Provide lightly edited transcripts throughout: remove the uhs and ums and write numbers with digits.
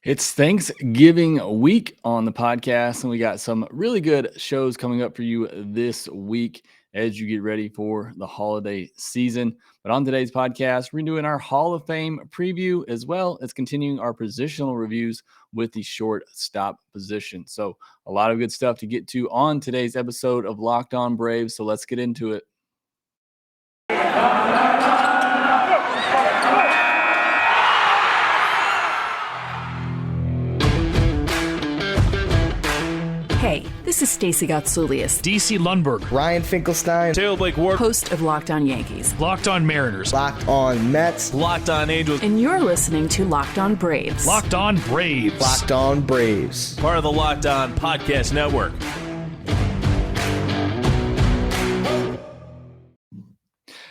It's Thanksgiving week on the podcast, and we got some really good shows coming up for you this week as you get ready for the holiday season. But on today's podcast, we're doing our Hall of Fame preview as well as continuing our positional reviews with the shortstop position. So, a lot of good stuff to get to on today's episode of Locked On Braves. So, let's get into it. Hey, this is Stacey Gotsoulias, DC Lundberg, Ryan Finkelstein, Taylor Blake Ward, host of Locked On Yankees, Locked On Mariners, Locked On Mets, Locked On Angels, and you're listening to Locked On Braves. Locked On Braves, Locked On Braves, part of the Locked On Podcast Network.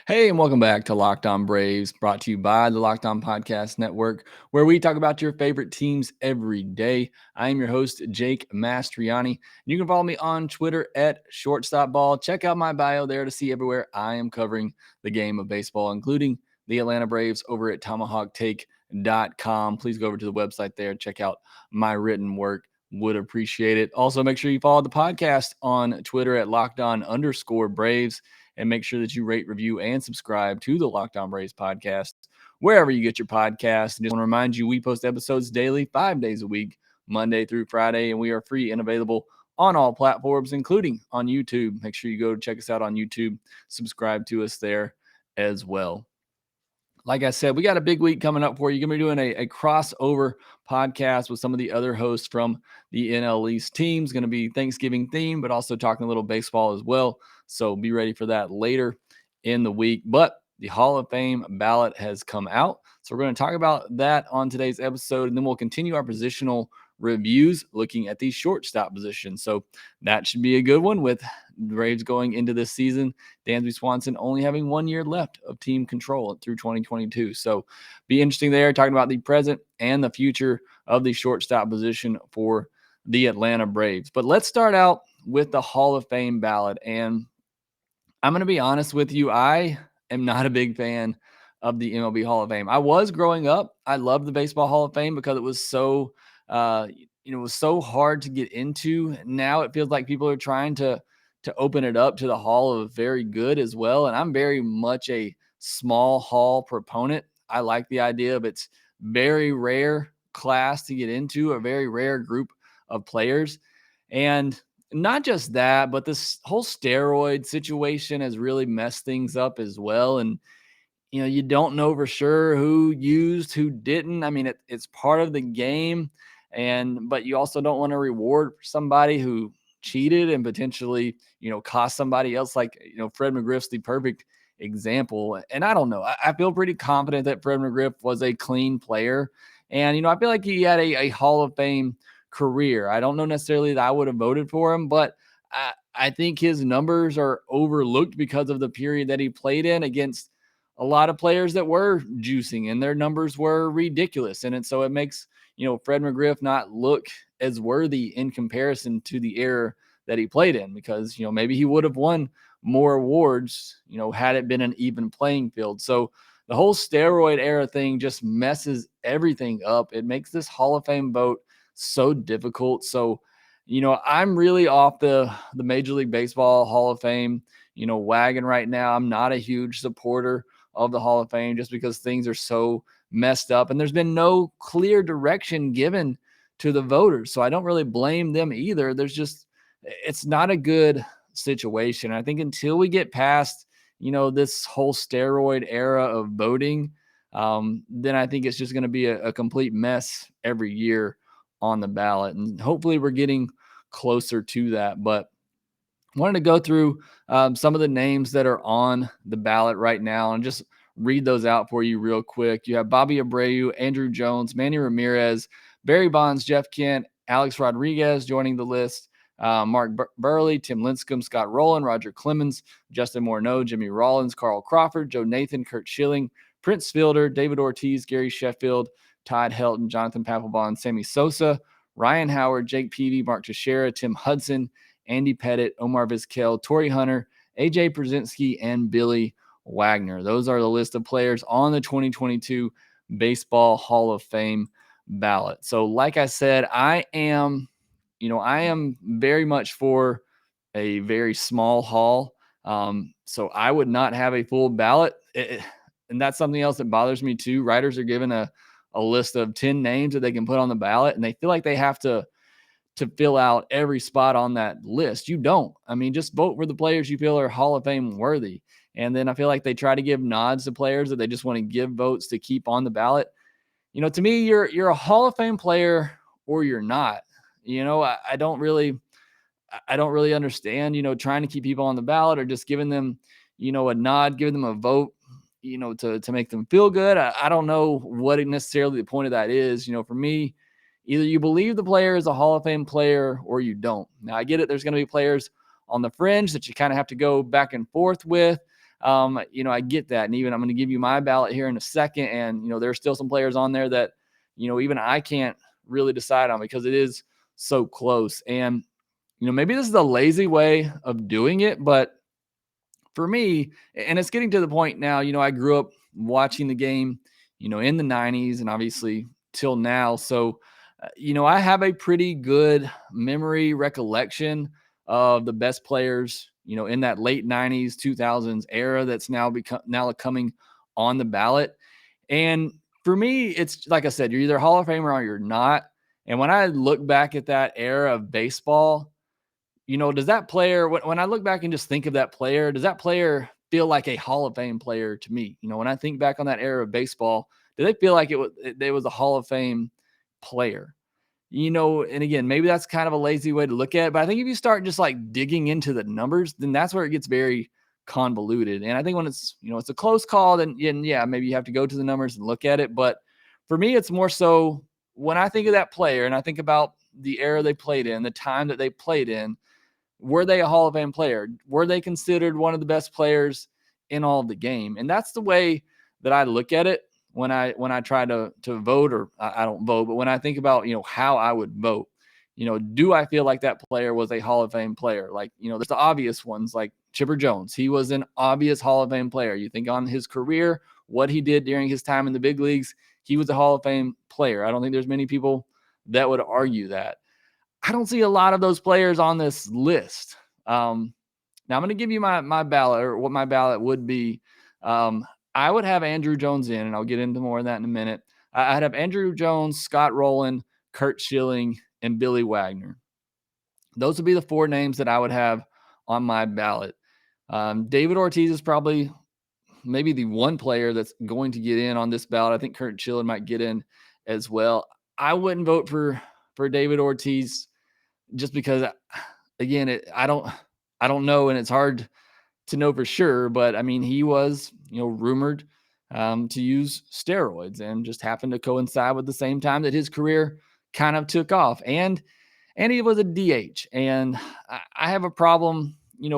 Hey, and welcome back to Locked On Braves, brought to you by the Locked On Podcast Network, where we talk about your favorite teams every day. I am your host, Jake Mastriani. You can follow me on Twitter at ShortstopBall. Check out my bio there to see everywhere I am covering the game of baseball, including the Atlanta Braves over at TomahawkTake.com. Please go over to the website there and check out my written work. Would appreciate it. Also, make sure you follow the podcast on Twitter at LockedOn_Braves. And make sure that you rate, review, and subscribe to the Locked On Braves podcast, wherever you get your podcasts. And just want to remind you, we post episodes daily, 5 days a week, Monday through Friday, and we are free and available on all platforms, including on YouTube. Make sure you go check us out on YouTube, subscribe to us there as well. Like I said, we got a big week coming up for you. You're going to be doing a crossover podcast with some of the other hosts from the NL East teams. Going to be Thanksgiving themed, but also talking a little baseball as well. So be ready for that later in the week. But the Hall of Fame ballot has come out. So we're going to talk about that on today's episode, and then we'll continue our positional reviews looking at the shortstop position. So that should be a good one with the Braves going into this season. Dansby Swanson only having 1 year left of team control through 2022. So be interesting there, talking about the present and the future of the shortstop position for the Atlanta Braves. But let's start out with the Hall of Fame ballot. And I'm going to be honest with you, I am not a big fan of the MLB Hall of Fame. I was growing up. I loved the Baseball Hall of Fame because it was so it was so hard to get into. Now it feels like people are trying to open it up to the Hall of Very Good as well. And I'm very much a small hall proponent. I like the idea of it's very rare class to get into, a very rare group of players. And not just that, but this whole steroid situation has really messed things up as well. And you don't know for sure who used, who didn't. I mean, it's part of the game. But you also don't want to reward somebody who cheated and potentially, cost somebody else. Like, Fred McGriff's the perfect example. And I don't know. I feel pretty confident that Fred McGriff was a clean player. And, I feel like he had a Hall of Fame career. I don't know necessarily that I would have voted for him, but I think his numbers are overlooked because of the period that he played in against a lot of players that were juicing, and their numbers were ridiculous. And so it makes, Fred McGriff not look as worthy in comparison to the era that he played in, because, maybe he would have won more awards, had it been an even playing field. So the whole steroid era thing just messes everything up. It makes this Hall of Fame vote so difficult. So, I'm really off the Major League Baseball Hall of Fame, wagon right now. I'm not a huge supporter of the Hall of Fame just because things are so messed up and there's been no clear direction given to the voters. So I don't really blame them either. It's not a good situation. I think until we get past, this whole steroid era of voting, then I think it's just going to be a complete mess every year on the ballot. And hopefully we're getting closer to that. But I wanted to go through some of the names that are on the ballot right now and just read those out for you real quick. You have Bobby Abreu, Andrew Jones, Manny Ramirez, Barry Bonds, Jeff Kent, Alex Rodriguez joining the list, Mark Burley, Tim Lincecum, Scott Rowland, Roger Clemens, Justin Morneau, Jimmy Rollins, Carl Crawford, Joe Nathan, Kurt Schilling, Prince Fielder, David Ortiz, Gary Sheffield, Todd Helton, Jonathan Papelbon, Sammy Sosa, Ryan Howard, Jake Peavy, Mark Teixeira, Tim Hudson, Andy Pettit, Omar Vizquel, Torrey Hunter, AJ Przinsky, and Billy Wagner. Those are the list of players on the 2022 Baseball Hall of Fame ballot. So like I said, I am very much for a very small haul. So I would not have a full ballot. And that's something else that bothers me too. Writers are given a list of 10 names that they can put on the ballot, and they feel like they have to fill out every spot on that list. You don't. I mean, just vote for the players you feel are Hall of Fame worthy. And then I feel like they try to give nods to players that they just want to give votes to keep on the ballot. To me, you're a Hall of Fame player or you're not. I don't really understand, trying to keep people on the ballot or just giving them, a nod, giving them a vote, to make them feel good. I don't know what necessarily the point of that is. For me, either you believe the player is a Hall of Fame player or you don't. Now, I get it. There's going to be players on the fringe that you kind of have to go back and forth with. I get that. And even I'm going to give you my ballot here in a second. And, there's still some players on there that, even I can't really decide on because it is so close. And, maybe this is a lazy way of doing it, but for me, and it's getting to the point now, I grew up watching the game, in the 90s and obviously till now. So, I have a pretty good memory recollection of the best players, in that late 90s, 2000s era that's now coming on the ballot. And for me, it's like I said, you're either Hall of Famer or you're not. And when I look back at that era of baseball, does that player, when I look back and just think of that player, does that player feel like a Hall of Fame player to me? When I think back on that era of baseball, do they feel like it was a Hall of Fame player? And again, maybe that's kind of a lazy way to look at it, but I think if you start just like digging into the numbers, then that's where it gets very convoluted. And I think when it's a close call, then yeah, maybe you have to go to the numbers and look at it. But for me, it's more so when I think of that player and I think about the era they played in, the time that they played in, were they a Hall of Fame player? Were they considered one of the best players in all of the game? And that's the way that I look at it when I try to vote, or I don't vote, but when I think about, how I would vote, do I feel like that player was a Hall of Fame player? Like, there's the obvious ones like Chipper Jones. He was an obvious Hall of Fame player. You think on his career, what he did during his time in the big leagues, he was a Hall of Fame player. I don't think there's many people that would argue that. I don't see a lot of those players on this list. Now I'm going to give you my ballot, or what my ballot would be. I would have Andrew Jones in, and I'll get into more of that in a minute. I'd have Andrew Jones, Scott Rowland, Kurt Schilling, and Billy Wagner. Those would be the four names that I would have on my ballot. David Ortiz is probably maybe the one player that's going to get in on this ballot. I think Kurt Schilling might get in as well. I wouldn't vote for David Ortiz just because, again, I don't know, and it's hard to know for sure, but I mean, he was, rumored to use steroids and just happened to coincide with the same time that his career kind of took off. And he was a DH. And I have a problem,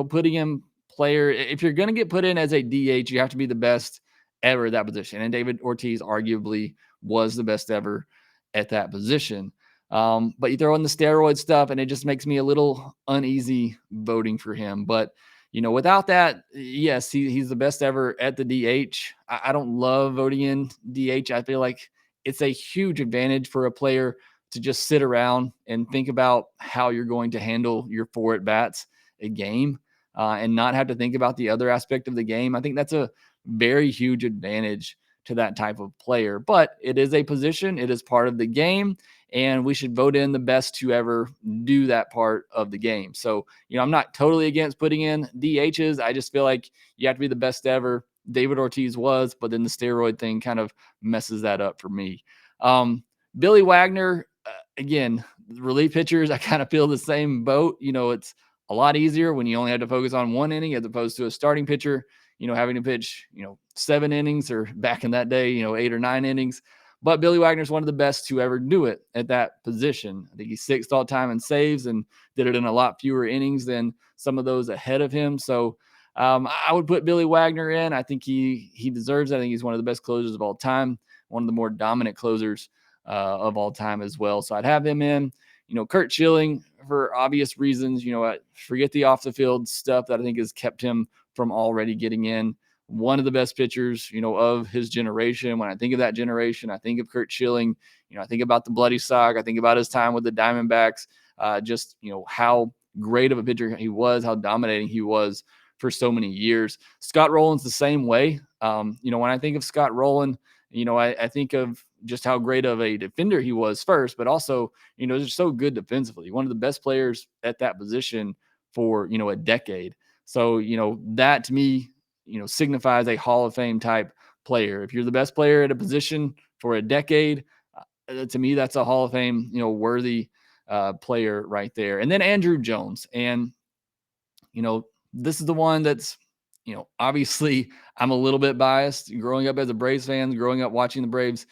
putting him player. If you're going to get put in as a DH, you have to be the best ever at that position. And David Ortiz arguably was the best ever at that position. But you throw in the steroid stuff and it just makes me a little uneasy voting for him. But, without that, yes, he's the best ever at the DH. I don't love voting in DH. I feel like it's a huge advantage for a player to just sit around and think about how you're going to handle your 4 at-bats a game and not have to think about the other aspect of the game. I think that's a very huge advantage to that type of player. But it is a position. It is part of the game. And we should vote in the best to ever do that part of the game. So, I'm not totally against putting in DHs. I just feel like you have to be the best ever. David Ortiz was, but then the steroid thing kind of messes that up for me. Billy Wagner, again, relief pitchers, I kind of feel the same boat. It's a lot easier when you only have to focus on one inning as opposed to a starting pitcher, having to pitch, 7 innings, or back in that day, 8 or 9 innings. But Billy Wagner is one of the best to ever do it at that position. I think he's 6th all time in saves and did it in a lot fewer innings than some of those ahead of him. So I would put Billy Wagner in. I think he deserves it. I think he's one of the best closers of all time, one of the more dominant closers of all time as well. So I'd have him in. Kurt Schilling, for obvious reasons, forget the off the field stuff that I think has kept him from already getting in one of the best pitchers, of his generation. When I think of that generation, I think of Curt Schilling. I think about the bloody sock. I think about his time with the Diamondbacks. Just how great of a pitcher he was, how dominating he was for so many years. Scott Rowland's the same way. When I think of Scott Rowland, I think of just how great of a defender he was first, but also, just so good defensively. One of the best players at that position for, a decade. So, that to me, signifies a Hall of Fame type player. If you're the best player at a position for a decade, to me, that's a Hall of Fame, worthy player right there. And then Andrew Jones. And, this is the one that's, obviously I'm a little bit biased growing up as a Braves fan, growing up watching the Braves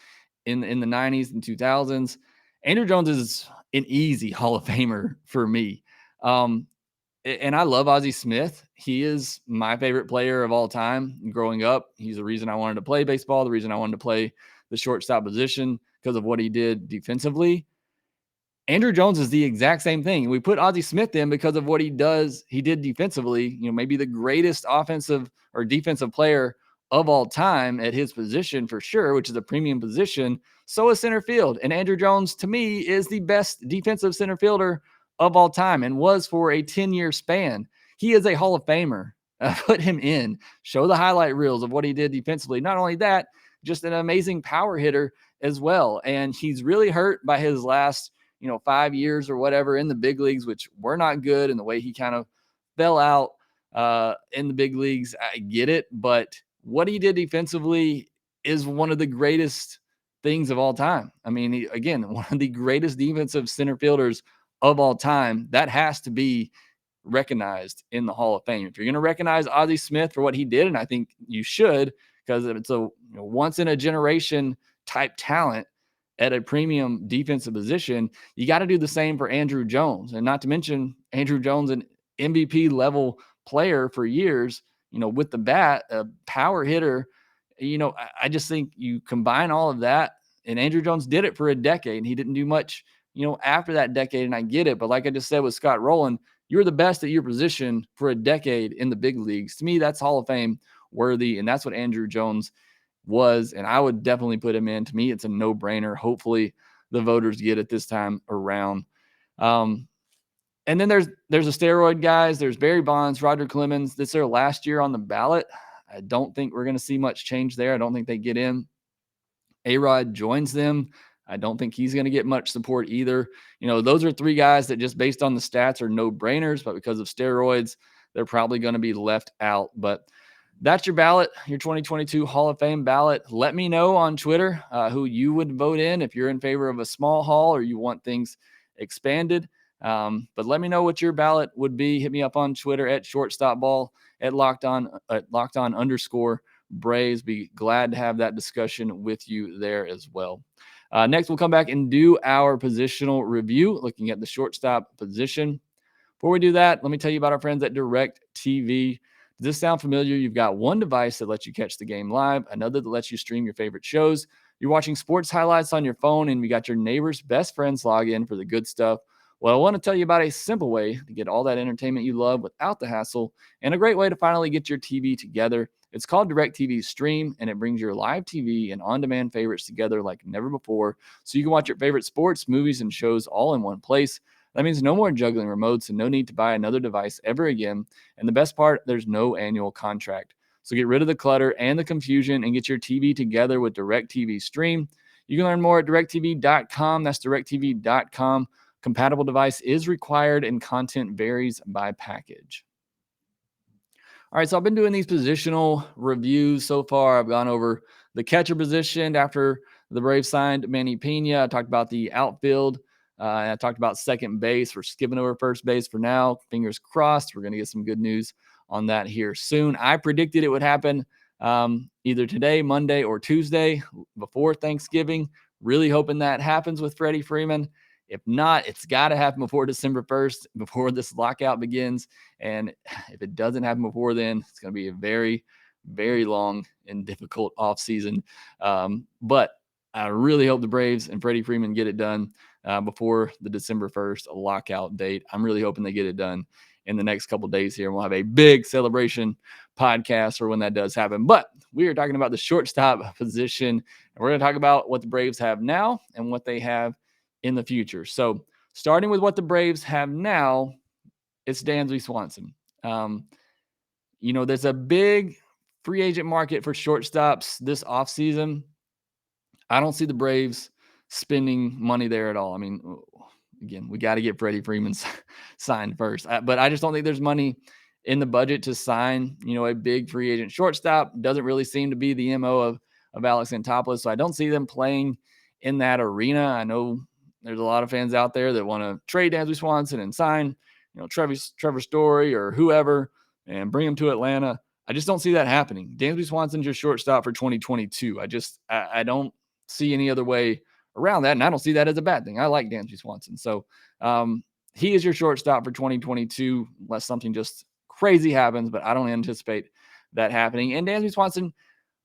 in the 90s and 2000s. Andrew Jones is an easy Hall of Famer for me. And I love Ozzie Smith. He is my favorite player of all time growing up. He's the reason I wanted to play baseball, the reason I wanted to play the shortstop position because of what he did defensively. Andrew Jones is the exact same thing. We put Ozzie Smith in because of what he did defensively, maybe the greatest offensive or defensive player of all time at his position for sure, which is a premium position. So is center field. And Andrew Jones, to me, is the best defensive center fielder of all time and was for a 10-year span. He is a Hall of Famer. Put him in. Show the highlight reels of what he did defensively. Not only that, just an amazing power hitter as well. And he's really hurt by his last 5 years or whatever in the big leagues, which were not good. And the way he kind of fell out in the big leagues, I get it. But what he did defensively is one of the greatest things of all time. I mean, again, one of the greatest defensive center fielders of all time. That has to be recognized in the Hall of Fame. If you're going to recognize Ozzie Smith for what he did, and I think you should, because it's a once in a generation type talent at a premium defensive position, you got to do the same for Andrew Jones. And not to mention Andrew Jones, an MVP level player for years, with the bat, a power hitter. I just think you combine all of that, and Andrew Jones did it for a decade, and he didn't do much, after that decade. And I get it. But like I just said with Scott Rowland, you're the best at your position for a decade in the big leagues. To me, that's Hall of Fame worthy. And that's what Andrew Jones was, and I would definitely put him in. To me, it's a no-brainer. Hopefully the voters get it this time around. And then there's a steroid guys. There's Barry Bonds, Roger Clemens. This is their last year on the ballot. I don't think we're going to see much change there. I don't think they get in. A-Rod joins them. I don't think he's going to get much support either. Those are three guys that just based on the stats are no-brainers, but because of steroids, they're probably going to be left out. But that's your ballot, your 2022 Hall of Fame ballot. Let me know on Twitter who you would vote in if you're in favor of a small hall or you want things expanded. But let me know what your ballot would be. Hit me up on Twitter at shortstopball, at locked on_Braves. Be glad to have that discussion with you there as well. Next, we'll come back and do our positional review, looking at the shortstop position. Before we do that, let me tell you about our friends at DirecTV. Does this sound familiar? You've got one device that lets you catch the game live, another that lets you stream your favorite shows. You're watching sports highlights on your phone, and you got your neighbor's best friends log in for the good stuff. Well, I want to tell you about a simple way to get all that entertainment you love without the hassle, and a great way to finally get your TV together. It's called DirecTV Stream, and it brings your live TV and on-demand favorites together like never before, so you can watch your favorite sports, movies, and shows all in one place. That means no more juggling remotes and no need to buy another device ever again. And the best part, there's no annual contract. So get rid of the clutter and the confusion and get your TV together with DirecTV Stream. You can learn more at directv.com. That's directv.com. Compatible device is required and content varies by package. All right, so I've been doing these positional reviews so far. I've gone over the catcher position after the Braves signed Manny Pena. I talked about the outfield. And I talked about second base. We're skipping over first base for now. Fingers crossed. We're going to get some good news on that here soon. I predicted it would happen either today, Monday, or Tuesday before Thanksgiving. Really hoping that happens with Freddie Freeman. If not, it's got to happen before December 1st, before this lockout begins. And if it doesn't happen before then, it's going to be a very, very long and difficult offseason. But I really hope the Braves and Freddie Freeman get it done before the December 1st lockout date. I'm really hoping they get it done in the next couple of days here. We'll have a big celebration podcast for when that does happen. But we are talking about the shortstop position, and we're going to talk about what the Braves have now and what they have in the future. So starting with what the Braves have now, it's Dansby Swanson. There's a big free agent market for shortstops this offseason. I don't see the Braves spending money there at all. I mean, again, we got to get Freddie Freeman signed first. But I just don't think there's money in the budget to sign, a big free agent shortstop. Doesn't really seem to be the MO of Alex Anthopoulos. So I don't see them playing in that arena. I know there's a lot of fans out there that want to trade Dansby Swanson and sign, Trevor Story or whoever and bring him to Atlanta. I just don't see that happening. Dansby Swanson's your shortstop for 2022. I don't see any other way around that, and I don't see that as a bad thing. I like Dansby Swanson. So he is your shortstop for 2022 unless something just crazy happens, but I don't anticipate that happening. And Dansby Swanson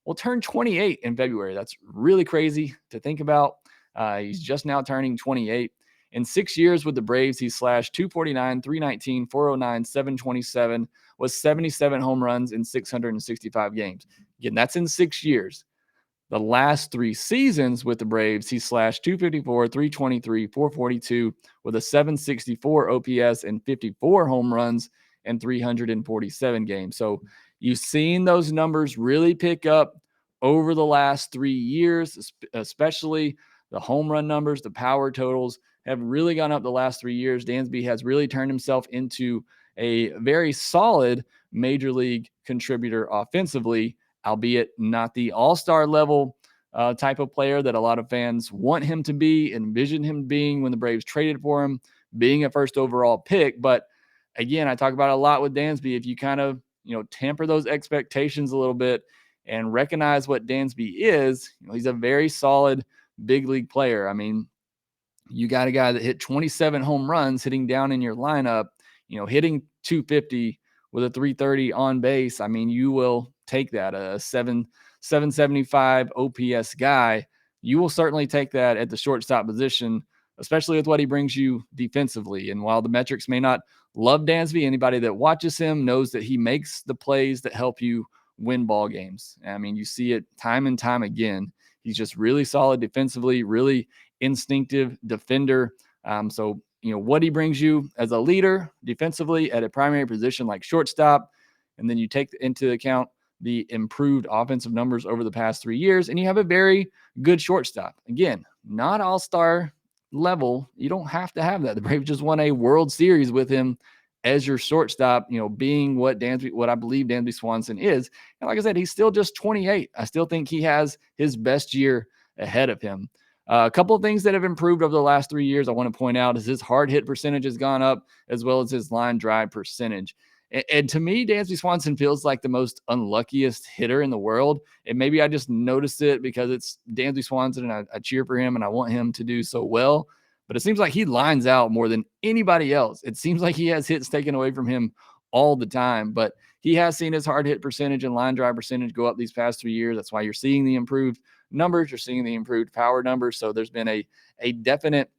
will turn 28 in February. That's really crazy to think about. He's just now turning 28. In 6 years with the Braves, he slashed 249, 319, 409, 727, was 77 home runs in 665 games. Again, that's in 6 years. The last 3 seasons with the Braves, he slashed 254, 323, 442 with a 764 OPS and 54 home runs and 347 games. So you've seen those numbers really pick up over the last 3 years, especially the home run numbers, the power totals have really gone up the last 3 years. Dansby has really turned himself into a very solid major league contributor offensively, albeit not the all-star level type of player that a lot of fans want him to be, envision him being when the Braves traded for him, being a first overall pick. But again, I talk about it a lot with Dansby. If you kind of, temper those expectations a little bit and recognize what Dansby is, he's a very solid big league player. I mean, you got a guy that hit 27 home runs hitting down in your lineup, hitting 250 with a 330 on base. I mean, you will take that. A 775 OPS guy, you will certainly take that at the shortstop position, especially with what he brings you defensively. And while the metrics may not love Dansby, anybody that watches him knows that he makes the plays that help you win ball games. I mean, you see it time and time again. He's just really solid defensively, really instinctive defender. So what he brings you as a leader defensively at a primary position like shortstop, and then you take into account the improved offensive numbers over the past 3 years, and you have a very good shortstop. Again, not all-star level. You don't have to have that. The Braves just won a World Series with him as your shortstop, being what I believe Dansby Swanson is. And like I said, he's still just 28. I still think he has his best year ahead of him. A couple of things that have improved over the last 3 years I want to point out is his hard hit percentage has gone up, as well as his line drive percentage. And to me, Dansby Swanson feels like the most unluckiest hitter in the world. And maybe I just noticed it because it's Dansby Swanson and I cheer for him and I want him to do so well. But it seems like he lines out more than anybody else. It seems like he has hits taken away from him all the time. But he has seen his hard hit percentage and line drive percentage go up these past 3 years. That's why you're seeing the improved numbers. You're seeing the improved power numbers. So there's been a definite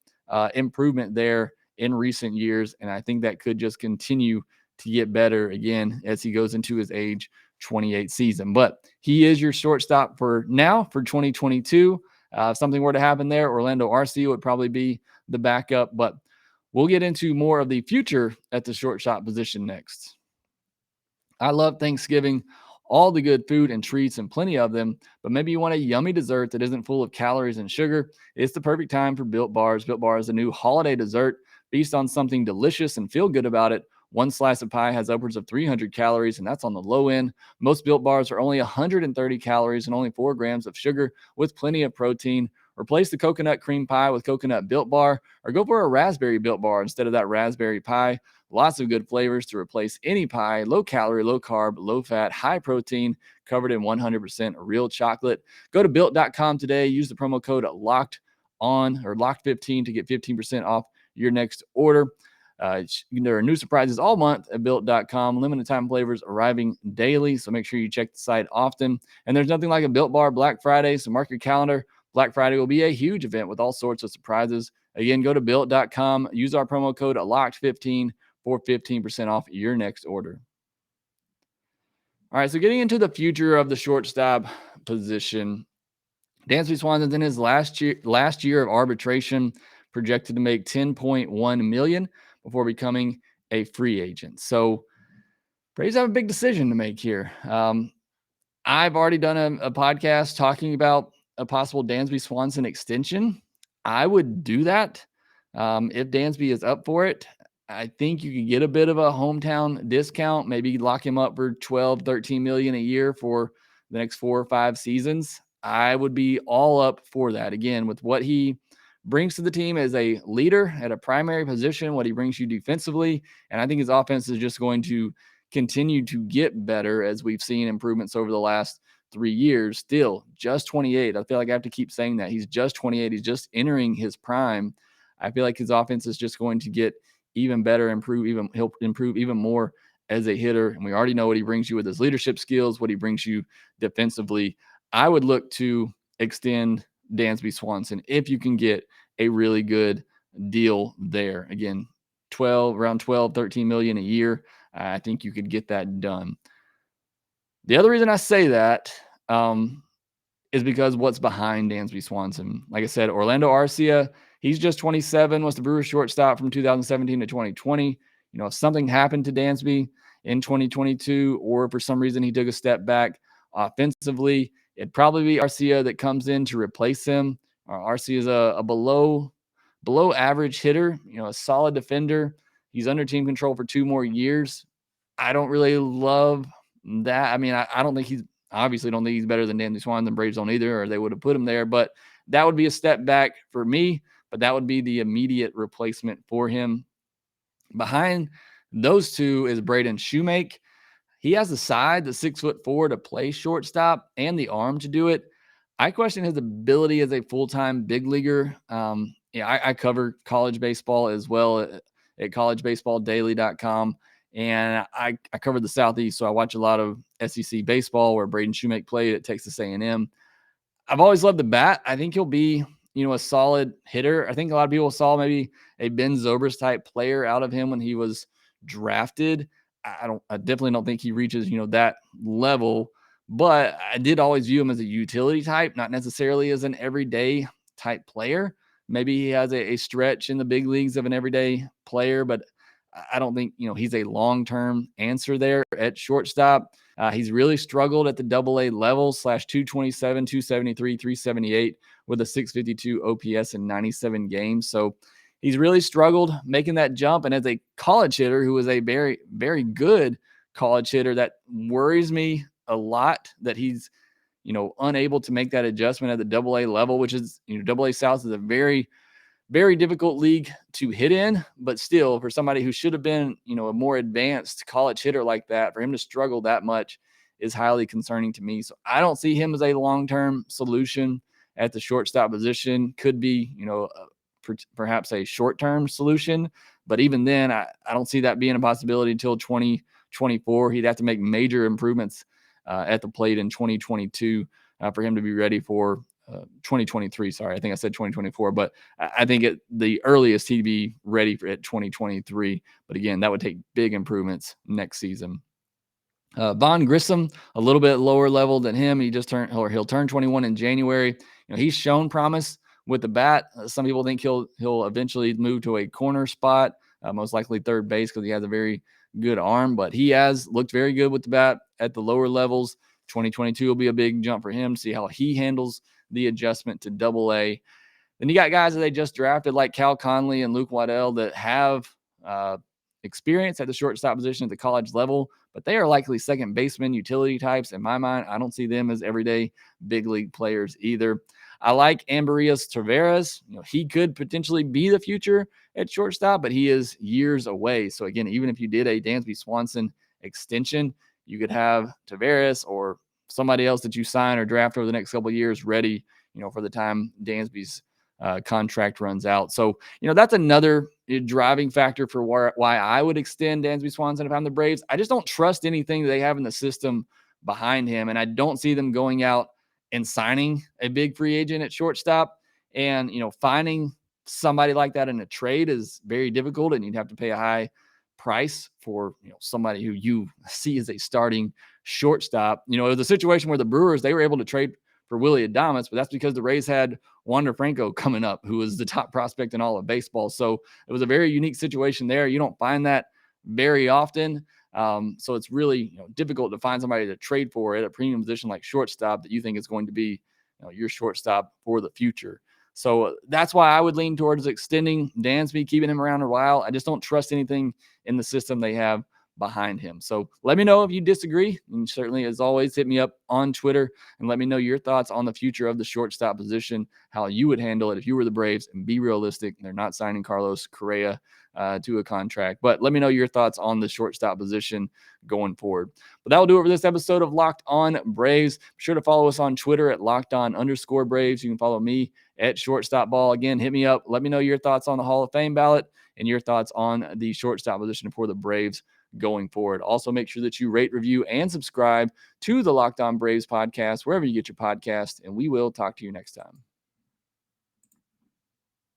improvement there in recent years. And I think that could just continue to get better again as he goes into his age 28 season. But he is your shortstop for now for 2022. If something were to happen there, Orlando Arcia would probably be the backup. But we'll get into more of the future at the shortstop position next. I love Thanksgiving, all the good food and treats and plenty of them, but maybe you want a yummy dessert that isn't full of calories and sugar. It's the perfect time for Built Bars. Built Bar is a new holiday dessert. Feast on something delicious and feel good about it. One slice of pie has upwards of 300 calories, and that's on the low end. Most Built Bars are only 130 calories and only 4 grams of sugar with plenty of protein. Replace the coconut cream pie with coconut Built Bar, or go for a raspberry Built Bar instead of that raspberry pie. Lots of good flavors to replace any pie. Low calorie, low carb, low fat, high protein, covered in 100% real chocolate. Go to built.com today. Use the promo code LOCKED15 to get 15% off your next order. There are new surprises all month at built.com. Limited time flavors arriving daily, so make sure you check the site often. And there's nothing like a Built Bar Black Friday, so mark your calendar. Black Friday will be a huge event with all sorts of surprises. Again, go to built.com. Use our promo code LOCKED15 for 15% off your next order. All right, so getting into the future of the shortstop position, Dansby Swanson's in his last year of arbitration, projected to make $10.1 million before becoming a free agent. So Braves have a big decision to make here. I've already done a podcast talking about a possible Dansby Swanson extension. I would do that if Dansby is up for it. I think you could get a bit of a hometown discount, maybe lock him up for 12, 13 million a year for the next 4 or 5 seasons. I would be all up for that. Again, with what he brings to the team as a leader at a primary position, what he brings you defensively. And I think his offense is just going to continue to get better as we've seen improvements over the last 3 years. Still just 28. I feel like I have to keep saying that. He's just 28. He's just entering his prime. I feel like his offense is just going to get even better, he'll improve even more as a hitter. And we already know what he brings you with his leadership skills, what he brings you defensively. I would look to extend Dansby Swanson if you can get a really good deal there. Again, around 12, 13 million a year. I think you could get that done. The other reason I say that is because what's behind Dansby Swanson. Like I said, Orlando Arcia, he's just 27, was the Brewers shortstop from 2017 to 2020. If something happened to Dansby in 2022, or for some reason he took a step back offensively, it'd probably be Arcia that comes in to replace him. Arcia is a below average hitter, a solid defender. He's under team control for 2 more years. I don't really love that. I mean, I don't think he's obviously don't think he's better than Dansby Swanson. Braves don't either, or they would have put him there. But that would be a step back for me. But that would be the immediate replacement for him. Behind those two is Braden Shoemake. He has the side, the 6'4" to play shortstop, and the arm to do it. I question his ability as a full-time big leaguer. I cover college baseball as well at collegebaseballdaily.com. And I cover the Southeast, so I watch a lot of SEC baseball where Braden Shoemake played at Texas A&M. I've always loved the bat. I think he'll be, a solid hitter. I think a lot of people saw maybe a Ben Zobrist type player out of him when he was drafted. I definitely don't think he reaches, that level, but I did always view him as a utility type, not necessarily as an everyday type player. Maybe he has a stretch in the big leagues of an everyday player, but I don't think, he's a long-term answer there at shortstop. He's really struggled at the AA level, /227, 273, 378 with a 652 OPS in 97 games. So he's really struggled making that jump. And as a college hitter who is a very, very good college hitter, that worries me a lot that he's, unable to make that adjustment at the AA level, which is, AA South is a very, very difficult league to hit in, but still for somebody who should have been, a more advanced college hitter like that, for him to struggle that much is highly concerning to me. So I don't see him as a long-term solution at the shortstop position. Could be, perhaps a short-term solution, but even then I don't see that being a possibility until 2024. He'd have to make major improvements at the plate in 2022 for him to be ready for 2023. Sorry, I think I said 2024, but I think at the earliest he'd be ready at 2023. But again, that would take big improvements next season. Vaughn Grissom, a little bit lower level than him. He'll turn 21 in January. He's shown promise with the bat. Some people think he'll eventually move to a corner spot, most likely third base, because he has a very good arm. But he has looked very good with the bat at the lower levels. 2022 will be a big jump for him. See how he handles the adjustment to AA. Then you got guys that they just drafted like Cal Conley and Luke Waddell that have experience at the shortstop position at the college level, but they are likely second baseman utility types. In my mind, I don't see them as everyday big league players either. I like Ambarias Taveras. He could potentially be the future at shortstop, but he is years away. So again, even if you did a Dansby Swanson extension, you could have Taveras or somebody else that you sign or draft over the next couple of years ready, for the time Dansby's contract runs out. So, that's another driving factor for why I would extend Dansby Swanson if I'm the Braves. I just don't trust anything that they have in the system behind him, and I don't see them going out and signing a big free agent at shortstop. And, finding somebody like that in a trade is very difficult, and you'd have to pay a high price for somebody who you see as a starting shortstop. It was a situation where the Brewers, they were able to trade for Willie Adames, but that's because the Rays had Wander Franco coming up, who was the top prospect in all of baseball. So it was a very unique situation there. You don't find that very often. So it's really difficult to find somebody to trade for at a premium position like shortstop that you think is going to be your shortstop for the future. So that's why I would lean towards extending Dansby, keeping him around a while. I just don't trust anything in the system they have behind him. So let me know if you disagree. And certainly, as always, hit me up on Twitter and let me know your thoughts on the future of the shortstop position, how you would handle it if you were the Braves, and be realistic. They're not signing Carlos Correa to a contract. But let me know your thoughts on the shortstop position going forward. But that will do it for this episode of Locked On Braves. Be sure to follow us on Twitter at LockedOn_Braves. You can follow me at Shortstop Ball. Again, hit me up. Let me know your thoughts on the Hall of Fame ballot and your thoughts on the shortstop position for the Braves going forward. Also, make sure that you rate, review, and subscribe to the Locked On Braves podcast, wherever you get your podcast, and we will talk to you next time.